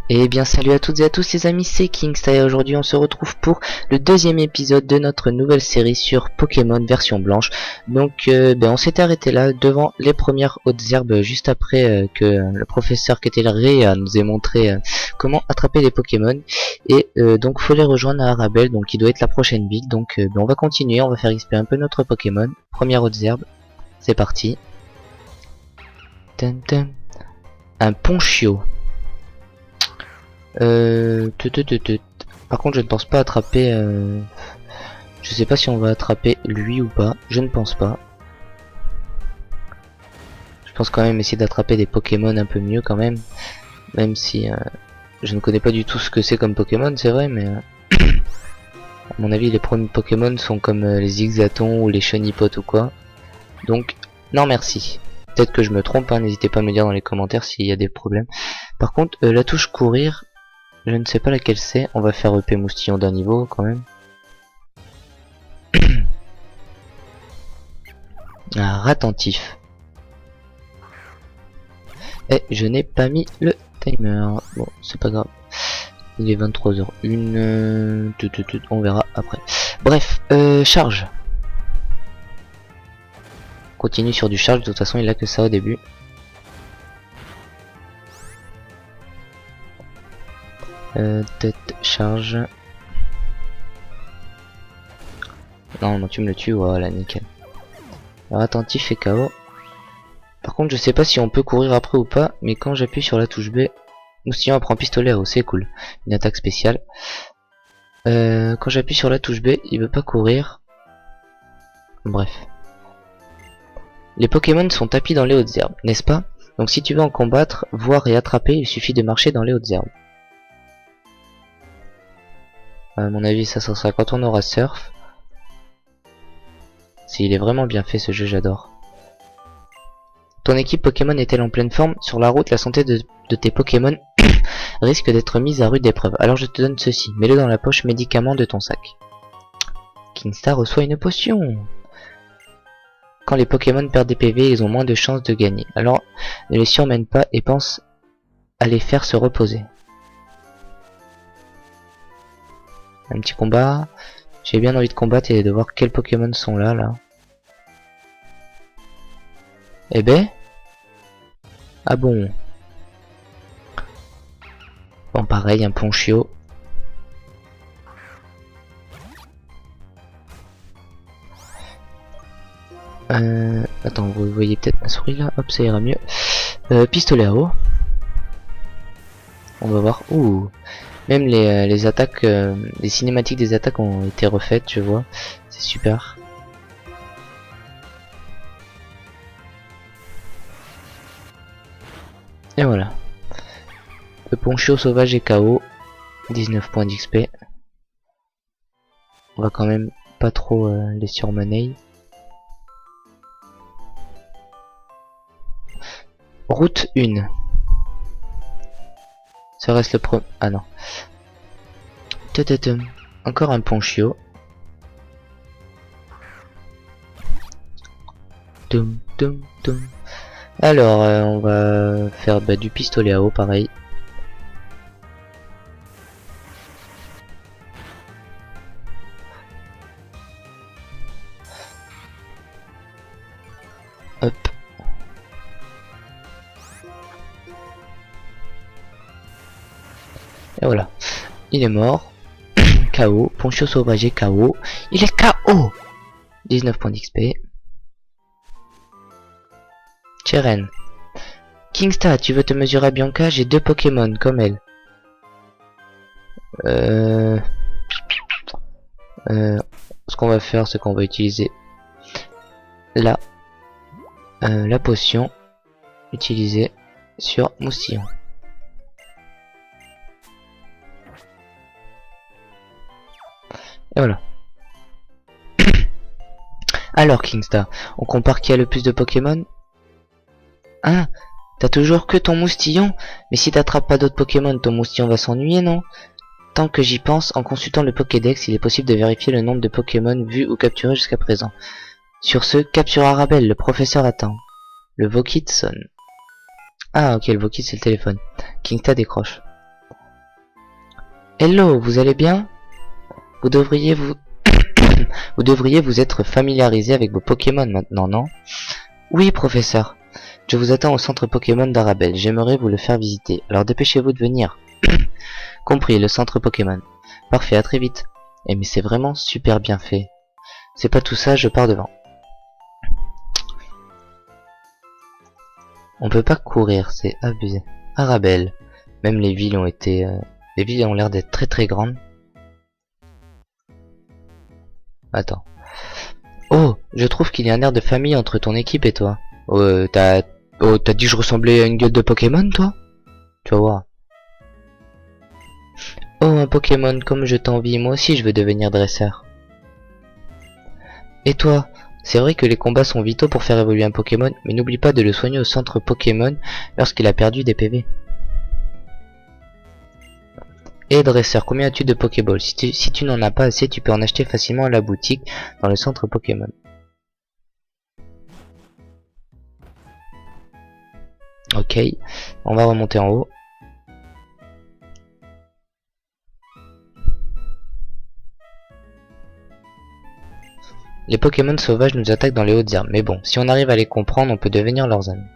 Et bien salut à toutes et à tous les amis, c'est Kingstar et aujourd'hui on se retrouve pour le deuxième épisode de notre nouvelle série sur Pokémon version blanche. Donc on s'était arrêté là devant les premières hautes herbes juste après que le professeur Ketelré nous ait montré comment attraper les Pokémon. Et donc faut les rejoindre à Arabelle, donc qui doit être la prochaine ville. Donc on va continuer, on va faire XP un peu notre Pokémon. Première haute herbe, c'est parti. Un Ponchio. Par contre je ne pense pas attraper je sais pas si on va attraper lui ou pas. Je ne pense pas. Je pense quand même essayer d'attraper des Pokémon un peu mieux quand même. Même si je ne connais pas du tout ce que c'est comme Pokémon, c'est vrai, mais à mon avis les premiers Pokémon sont comme les Zigzaton ou les Chonipot ou quoi. Donc non merci. Peut-être que je me trompe, hein, n'hésitez pas à me dire dans les commentaires s'il y a des problèmes. Par contre la touche courir, je ne sais pas laquelle c'est. On va faire EP moustillon d'un niveau quand même. Un ratentif. Et je n'ai pas mis le timer. Bon, c'est pas grave. Il est 23h01. On verra après. Bref, charge. Continue sur du charge. De toute façon, il a que ça au début. Charge. Non, tu me le tues, voilà, nickel. Alors, attentif et KO. Par contre, je sais pas si on peut courir après ou pas, mais quand j'appuie sur la touche B, Moustillon apprend pistolet à eau, c'est cool. Une attaque spéciale. Quand j'appuie sur la touche B, il veut pas courir. Bref. Les Pokémon sont tapis dans les hautes herbes, n'est-ce pas? Donc si tu veux en combattre, voir et attraper, il suffit de marcher dans les hautes herbes. À mon avis, ça sera quand on aura surf. Il est vraiment bien fait ce jeu, j'adore. Ton équipe Pokémon est-elle en pleine forme? Sur la route, la santé de tes Pokémon risque d'être mise à rude épreuve. Alors je te donne ceci, mets-le dans la poche médicament de ton sac. Kingstar reçoit une potion. Quand les Pokémon perdent des PV, ils ont moins de chances de gagner. Alors ne les surmène pas et pense à les faire se reposer. Un petit combat. J'ai bien envie de combattre et de voir quels Pokémon sont là. Eh ben. Ah bon. Bon pareil, un Ponchio. Attends, vous voyez peut-être ma souris là. Hop, ça ira mieux. Pistolet à eau. On va voir. Ouh. Même les attaques, les cinématiques des attaques ont été refaites, je vois. C'est super. Et voilà. Le Ponchio sauvage est KO. 19 points d'XP. On va quand même pas trop les surmonner. Route 1. Ça reste le pro... Ah non. Encore un Ponchio. Alors, on va faire du pistolet à eau, pareil. Hop. Et voilà. Il est mort. KO. Ponchio sauvage est KO. Il est KO. 19 points d'XP. Cheren. Kingstar, tu veux te mesurer à Bianca? J'ai 2 Pokémon comme elle. Ce qu'on va faire, c'est qu'on va utiliser la potion utilisée sur Moustillon. Et voilà. Alors Kingstar, on compare qui a le plus de Pokémon? Ah, t'as toujours que ton Moustillon? Mais si t'attrapes pas d'autres Pokémon, ton Moustillon va s'ennuyer, non? Tant que j'y pense, en consultant le Pokédex, il est possible de vérifier le nombre de Pokémon vus ou capturés jusqu'à présent. Sur ce, capture Arabelle, le professeur attend. Le Vokit sonne. Ah ok, le Vokit c'est le téléphone. Kingstar décroche. Hello, vous allez bien? Vous devriez vous... vous devriez vous être familiarisé avec vos Pokémon maintenant, non? Oui, professeur. Je vous attends au centre Pokémon d'Arabelle. J'aimerais vous le faire visiter. Alors dépêchez-vous de venir. Compris, le centre Pokémon. Parfait, à très vite. Eh mais c'est vraiment super bien fait. C'est pas tout ça, je pars devant. On peut pas courir, c'est abusé. Arabelle. Même les villes ont été... les villes ont l'air d'être très très grandes. Attends. Oh, je trouve qu'il y a un air de famille entre ton équipe et toi. T'as dit que je ressemblais à une gueule de Pokémon, toi? Tu vas voir. Oh, un Pokémon, comme je t'envie, moi aussi je veux devenir dresseur. Et toi? C'est vrai que les combats sont vitaux pour faire évoluer un Pokémon, mais n'oublie pas de le soigner au centre Pokémon lorsqu'il a perdu des PV. Et dresseur, combien as-tu de Pokéball? Si tu n'en as pas assez, tu peux en acheter facilement à la boutique dans le centre Pokémon. Ok, on va remonter en haut. Les Pokémon sauvages nous attaquent dans les hautes herbes, mais bon, si on arrive à les comprendre, on peut devenir leurs amis.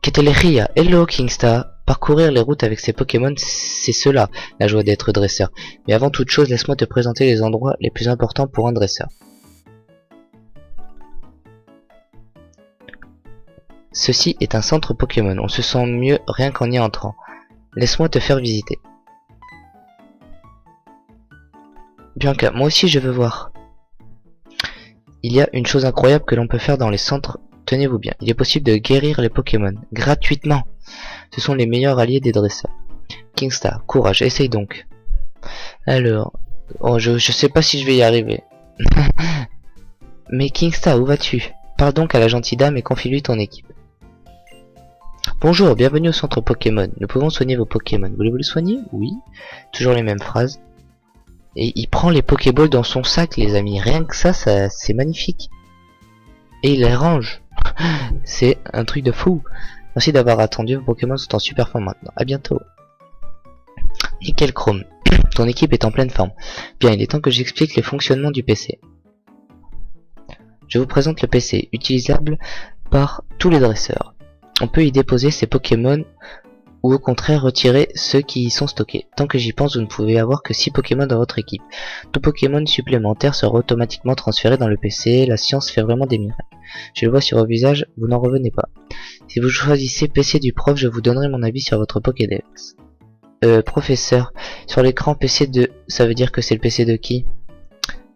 Keteleria, hello Kingstar. Parcourir les routes avec ces Pokémon, c'est cela, la joie d'être dresseur. Mais avant toute chose, laisse-moi te présenter les endroits les plus importants pour un dresseur. Ceci est un centre Pokémon, on se sent mieux rien qu'en y entrant. Laisse-moi te faire visiter. Bianca, moi aussi je veux voir. Il y a une chose incroyable que l'on peut faire dans les centres. Tenez-vous bien, il est possible de guérir les Pokémon gratuitement. Ce sont les meilleurs alliés des dresseurs. Kingstar, courage, essaye donc. Alors, oh, je sais pas si je vais y arriver. Mais Kingstar, où vas-tu? Parle donc à la gentille dame et confie-lui ton équipe. Bonjour, bienvenue au centre Pokémon. Nous pouvons soigner vos Pokémon. Voulez-vous les soigner? Oui. Toujours les mêmes phrases. Et il prend les Pokéballs dans son sac, les amis. Rien que ça c'est magnifique. Et il les range. C'est un truc de fou. Merci d'avoir attendu, vos Pokémon sont en super forme maintenant. A bientôt. Nickel Chrome. Ton équipe est en pleine forme. Bien, il est temps que j'explique le fonctionnement du PC. Je vous présente le PC, utilisable par tous les dresseurs. On peut y déposer ses Pokémon ou au contraire retirer ceux qui y sont stockés. Tant que j'y pense, vous ne pouvez avoir que 6 Pokémon dans votre équipe. Tout Pokémon supplémentaire sera automatiquement transféré dans le PC, la science fait vraiment des miracles. Je le vois sur vos visages, vous n'en revenez pas. Si vous choisissez PC du prof, je vous donnerai mon avis sur votre Pokédex. Professeur, sur l'écran PC de... ça veut dire que c'est le PC de qui?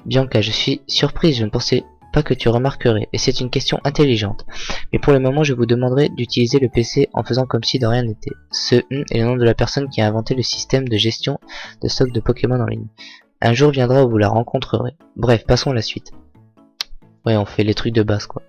Bianca, je suis surprise, je ne pensais pas que tu remarquerais, et c'est une question intelligente. Mais pour le moment, je vous demanderai d'utiliser le PC en faisant comme si de rien n'était. Ce est le nom de la personne qui a inventé le système de gestion de stock de Pokémon en ligne. Un jour viendra où vous la rencontrerez. Bref, passons à la suite. Ouais, on fait les trucs de base, quoi.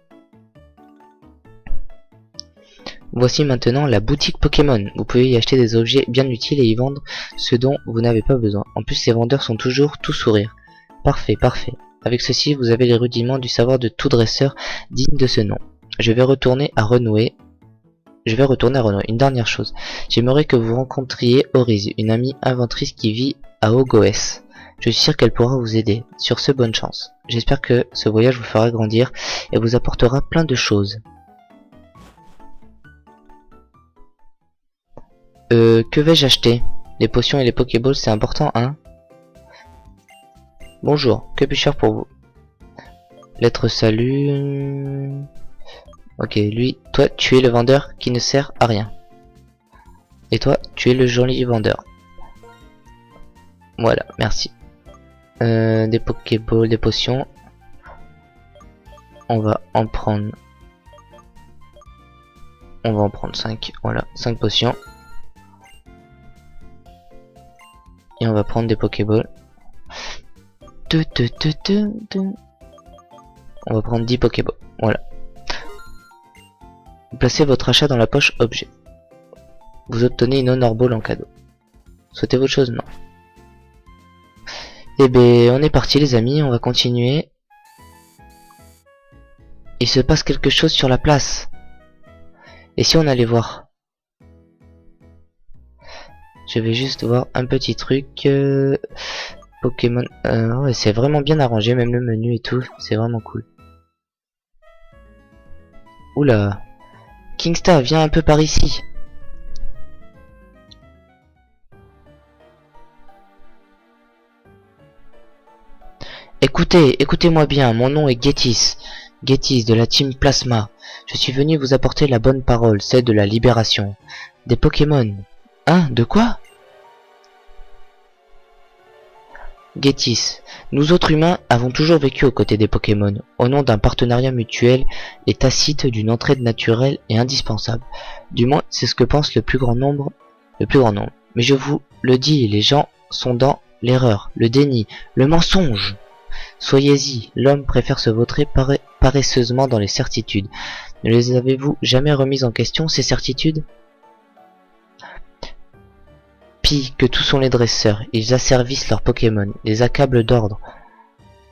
Voici maintenant la boutique Pokémon. Vous pouvez y acheter des objets bien utiles et y vendre ce dont vous n'avez pas besoin. En plus, les vendeurs sont toujours tout sourire. Parfait, parfait. Avec ceci, vous avez les rudiments du savoir de tout dresseur digne de ce nom. Je vais retourner à renouer. Une dernière chose. J'aimerais que vous rencontriez Oriz, une amie inventrice qui vit à Ogoes. Je suis sûr qu'elle pourra vous aider. Sur ce, bonne chance. J'espère que ce voyage vous fera grandir et vous apportera plein de choses. Que vais-je acheter? Les potions et les Pokéballs, c'est important, hein? Bonjour, que puis-je faire pour vous? Lettre salut... Ok, lui, toi, tu es le vendeur qui ne sert à rien. Et toi, tu es le joli vendeur. Voilà, merci. Des Pokéballs, des potions. On va en prendre... On va en prendre 5, voilà, 5 potions. Et on va prendre des Pokéballs. On va prendre 10 Pokéballs. Voilà. Vous placez votre achat dans la poche objet. Vous obtenez une Honor Ball en cadeau. Souhaitez-vous autre chose? Non. Eh ben, on est parti les amis, on va continuer. Il se passe quelque chose sur la place. Et si on allait voir? Je vais juste voir un petit truc. Pokémon. Ouais, c'est vraiment bien arrangé, même le menu et tout. C'est vraiment cool. Oula. Kingsta, viens un peu par ici. Écoutez-moi bien, mon nom est Getis. Getis de la team Plasma. Je suis venu vous apporter la bonne parole, celle de la libération. Des Pokémon. Hein? De quoi? Getis. Nous autres humains avons toujours vécu aux côtés des Pokémon, au nom d'un partenariat mutuel et tacite d'une entraide naturelle et indispensable. Du moins, c'est ce que pense le plus grand nombre. Mais je vous le dis, les gens sont dans l'erreur, le déni, le mensonge. Soyez-y, l'homme préfère se vautrer paresseusement dans les certitudes. Ne les avez-vous jamais remises en question, ces certitudes? Pis que tous sont les dresseurs, ils asservissent leurs Pokémon, les accablent d'ordre.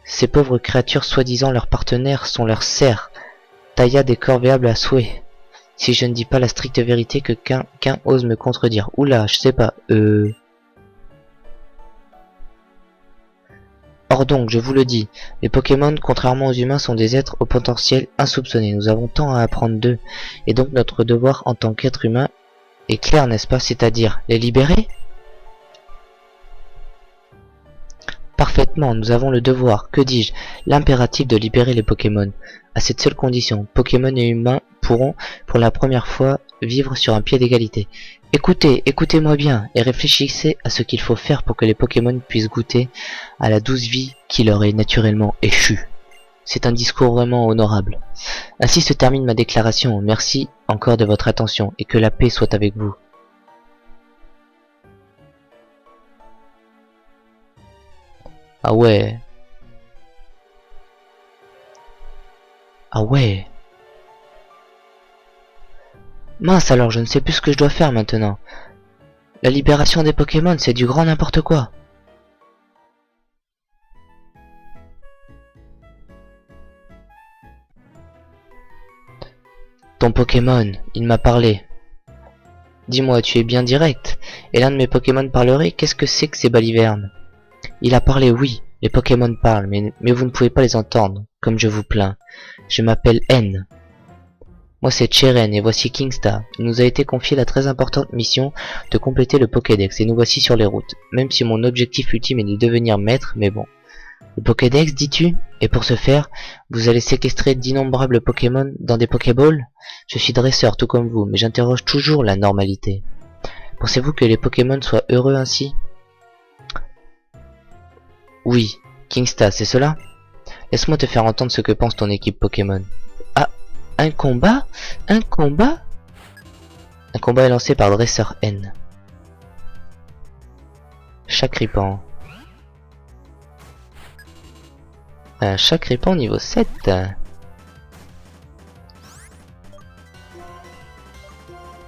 Ces pauvres créatures soi-disant leurs partenaires sont leurs serfs, taillades et corvéables à souhait. Si je ne dis pas la stricte vérité que qu'un ose me contredire. Oula, je sais pas, Or donc, je vous le dis, les Pokémon, contrairement aux humains, sont des êtres au potentiel insoupçonné. Nous avons tant à apprendre d'eux, et donc notre devoir en tant qu'être humain est clair, n'est-ce pas? C'est-à-dire, les libérer? Parfaitement, nous avons le devoir, que dis-je, l'impératif de libérer les Pokémon. À cette seule condition, Pokémon et humains pourront, pour la première fois, vivre sur un pied d'égalité. Écoutez-moi bien, et réfléchissez à ce qu'il faut faire pour que les Pokémon puissent goûter à la douce vie qui leur est naturellement échue. C'est un discours vraiment honorable. Ainsi se termine ma déclaration. Merci encore de votre attention, et que la paix soit avec vous. Ah ouais. Ah ouais. Mince alors, je ne sais plus ce que je dois faire maintenant. La libération des Pokémon, c'est du grand n'importe quoi. Ton Pokémon, il m'a parlé. Dis-moi, tu es bien direct. Et l'un de mes Pokémon parlerait, qu'est-ce que c'est que ces balivernes? Il a parlé, oui, les Pokémon parlent, mais vous ne pouvez pas les entendre, comme je vous plains. Je m'appelle N. Moi c'est Cheren et voici Kingsta. Il nous a été confié la très importante mission de compléter le Pokédex et nous voici sur les routes. Même si mon objectif ultime est de devenir maître, mais bon. Le Pokédex, dis-tu? Et pour ce faire, vous allez séquestrer d'innombrables Pokémon dans des Pokéballs? Je suis dresseur tout comme vous, mais j'interroge toujours la normalité. Pensez-vous que les Pokémon soient heureux ainsi? Oui, Kingsta, c'est cela? Laisse-moi te faire entendre ce que pense ton équipe Pokémon. Ah, un combat? Un combat? Un combat est lancé par Dresseur N. Chakripan. Un Chakripan niveau 7.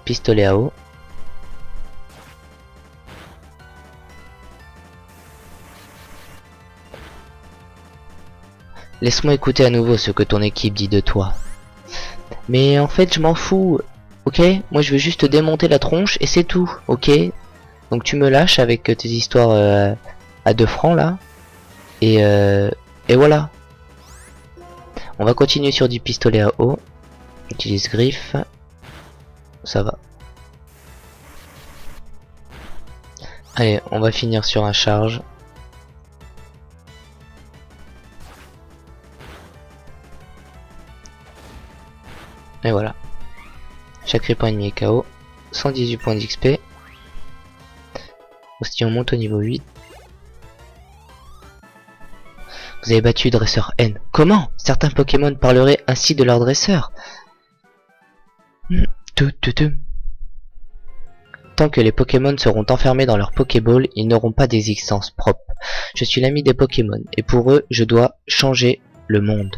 Pistolet à eau. Laisse-moi écouter à nouveau ce que ton équipe dit de toi. Mais en fait, je m'en fous. Ok? Moi, je veux juste démonter la tronche et c'est tout. Ok? Donc tu me lâches avec tes histoires à 2 francs là. Et voilà. On va continuer sur du pistolet à eau. Utilise griffe. Ça va. Allez, on va finir sur un charge. Et voilà. Chaque point ennemi est KO. 118 points d'XP. Aussi on monte au niveau 8. Vous avez battu Dresseur N. Comment? Certains Pokémon parleraient ainsi de leur dresseur. Tant que les Pokémon seront enfermés dans leur Pokéball, ils n'auront pas d'existence propre. Je suis l'ami des Pokémon, et pour eux, je dois changer le monde.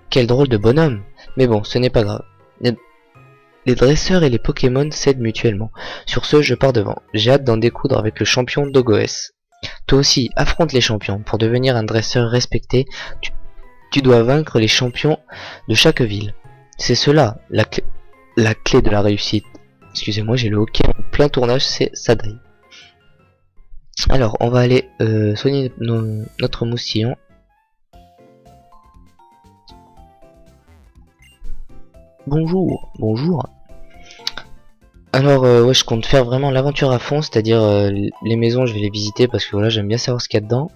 Quel drôle de bonhomme. Mais bon, ce n'est pas grave. Les dresseurs et les Pokémon s'aident mutuellement. Sur ce, je pars devant. J'ai hâte d'en découdre avec le champion Dogoes. Toi aussi, affronte les champions. Pour devenir un dresseur respecté, tu dois vaincre les champions de chaque ville. C'est cela, la clé de la réussite. Excusez-moi, j'ai le hockey en plein tournage, c'est Sadai. Alors, on va aller soigner notre moustillon. Bonjour, bonjour. Alors, ouais, je compte faire vraiment l'aventure à fond, c'est-à-dire les maisons, je vais les visiter parce que voilà, j'aime bien savoir ce qu'il y a dedans.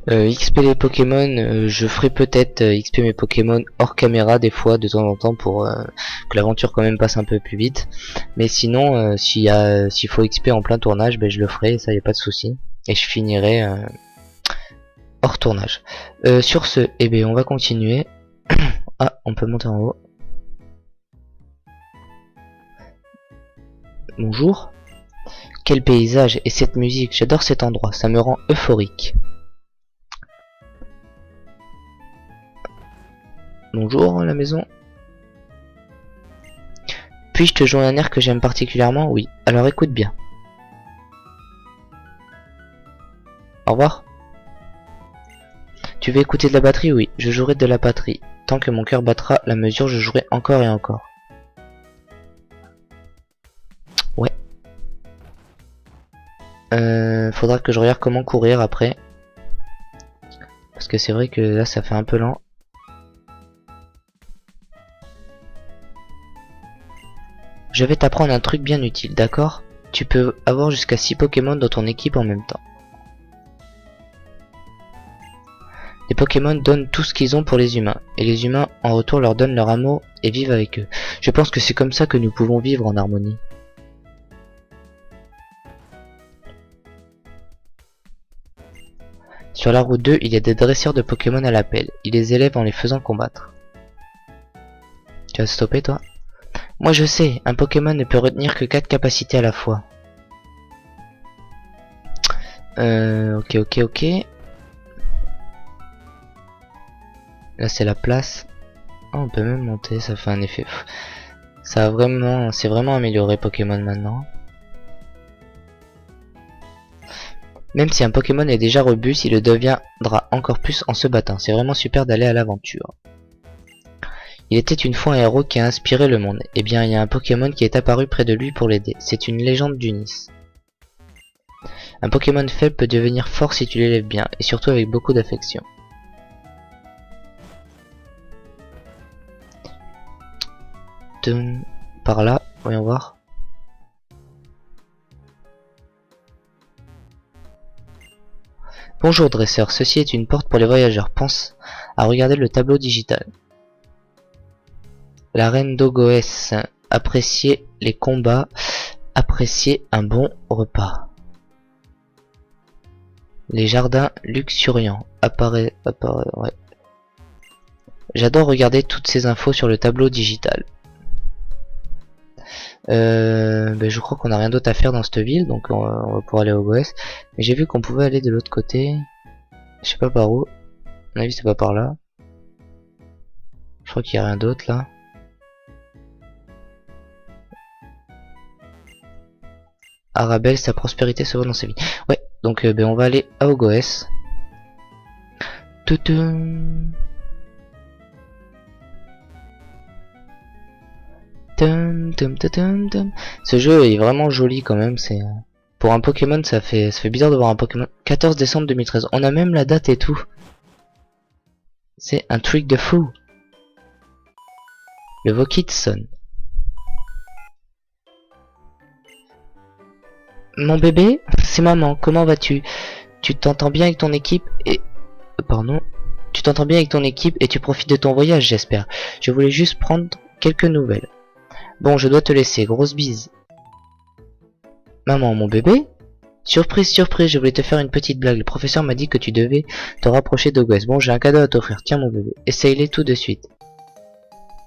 XP les Pokémon, je ferai peut-être XP mes Pokémon hors caméra des fois de temps en temps pour que l'aventure quand même passe un peu plus vite. Mais sinon, s'il faut XP en plein tournage, ben je le ferai, ça y a pas de souci. Et je finirai hors tournage. Sur ce, eh ben on va continuer. Ah, on peut monter en haut. Bonjour. Quel paysage et cette musique, j'adore cet endroit, ça me rend euphorique. Bonjour la maison. Puis-je te jouer un air que j'aime particulièrement? Oui, alors écoute bien. Au revoir. Tu veux écouter de la batterie? Oui, je jouerai de la batterie. Tant que mon cœur battra la mesure, je jouerai encore et encore. Ouais. Faudra que je regarde comment courir après. Parce que c'est vrai que là ça fait un peu lent. Je vais t'apprendre un truc bien utile, d'accord? Tu peux avoir jusqu'à 6 Pokémon dans ton équipe en même temps. Les Pokémon donnent tout ce qu'ils ont pour les humains, et les humains en retour leur donnent leur amour et vivent avec eux. Je pense que c'est comme ça que nous pouvons vivre en harmonie. Sur la route 2, il y a des dresseurs de Pokémon à l'appel. Ils les élèvent en les faisant combattre. Tu vas stopper toi? Moi je sais, un Pokémon ne peut retenir que 4 capacités à la fois. Ok. Là c'est la place. Oh, on peut même monter, ça fait un effet. Ça a vraiment, c'est vraiment amélioré Pokémon maintenant. Même si un Pokémon est déjà robuste, il le deviendra encore plus en se battant. C'est vraiment super d'aller à l'aventure. Il était une fois un héros qui a inspiré le monde. Eh bien, il y a un Pokémon qui est apparu près de lui pour l'aider. C'est une légende d'Unis. Un Pokémon faible peut devenir fort si tu l'élèves bien, et surtout avec beaucoup d'affection. Par là, voyons voir. Bonjour dresseur, ceci est une porte pour les voyageurs. Pense à regarder le tableau digital. La reine d'Ogoès, appréciez les combats, appréciez un bon repas. Les jardins luxuriants, ouais. J'adore regarder toutes ces infos sur le tableau digital. Je crois qu'on a rien d'autre à faire dans cette ville, donc on va pouvoir aller au Ogoès. Mais j'ai vu qu'on pouvait aller de l'autre côté. Je sais pas par où. À mon avis c'est pas par là. Je crois qu'il y a rien d'autre là. Arabelle, sa prospérité se voit dans sa vie. Ouais, donc on va aller à Ogoès. Ce jeu est vraiment joli quand même. C'est pour un Pokémon, ça fait bizarre de voir un Pokémon. 14 décembre 2013. On a même la date et tout. C'est un truc de fou. Le Vokit sonne. Mon bébé, c'est maman, comment vas-tu? Tu t'entends bien avec ton équipe et... Pardon. Tu t'entends bien avec ton équipe et tu profites de ton voyage, j'espère. Je voulais juste prendre quelques nouvelles. Bon, je dois te laisser, grosse bise. Maman, mon bébé? Surprise, surprise, je voulais te faire une petite blague. Le professeur m'a dit que tu devais te rapprocher d'Ogoès. Bon, j'ai un cadeau à t'offrir, tiens mon bébé. Essaye-les tout de suite.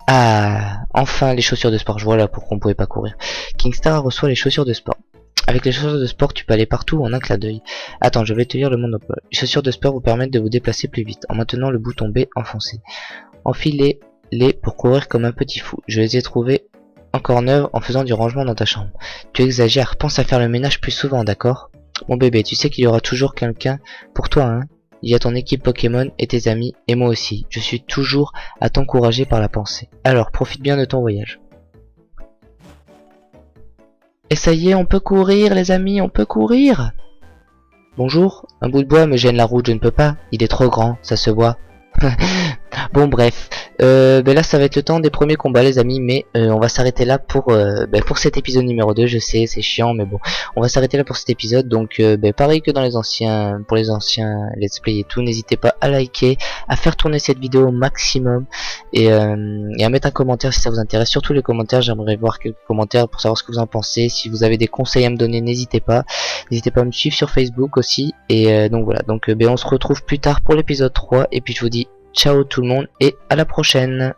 Ah, enfin les chaussures de sport, je vois là pourquoi on pouvait pas courir. Kingstar reçoit les chaussures de sport. Avec les chaussures de sport, tu peux aller partout en un clin d'œil. Attends, je vais te lire le monde d'emploi. Les chaussures de sport vous permettent de vous déplacer plus vite en maintenant le bouton B enfoncé. Enfilez-les pour courir comme un petit fou. Je les ai trouvées encore neuves en faisant du rangement dans ta chambre. Tu exagères, pense à faire le ménage plus souvent, d'accord? Mon bébé, tu sais qu'il y aura toujours quelqu'un pour toi, hein? Il y a ton équipe Pokémon et tes amis, et moi aussi. Je suis toujours à t'encourager par la pensée. Alors, profite bien de ton voyage. Et ça y est, on peut courir les amis, on peut courir. Bonjour, un bout de bois me gêne la route, je ne peux pas. Il est trop grand, ça se voit. Bon bref, ben là ça va être le temps des premiers combats les amis, mais on va s'arrêter là pour cet épisode numéro 2, je sais c'est chiant mais bon, on va s'arrêter là pour cet épisode, donc pareil que dans les anciens, pour les anciens let's play et tout, n'hésitez pas à liker, à faire tourner cette vidéo au maximum, et à mettre un commentaire si ça vous intéresse, surtout les commentaires, j'aimerais voir quelques commentaires pour savoir ce que vous en pensez, si vous avez des conseils à me donner n'hésitez pas à me suivre sur Facebook aussi, et donc voilà, donc on se retrouve plus tard pour l'épisode 3, et puis je vous dis ciao tout le monde et à la prochaine.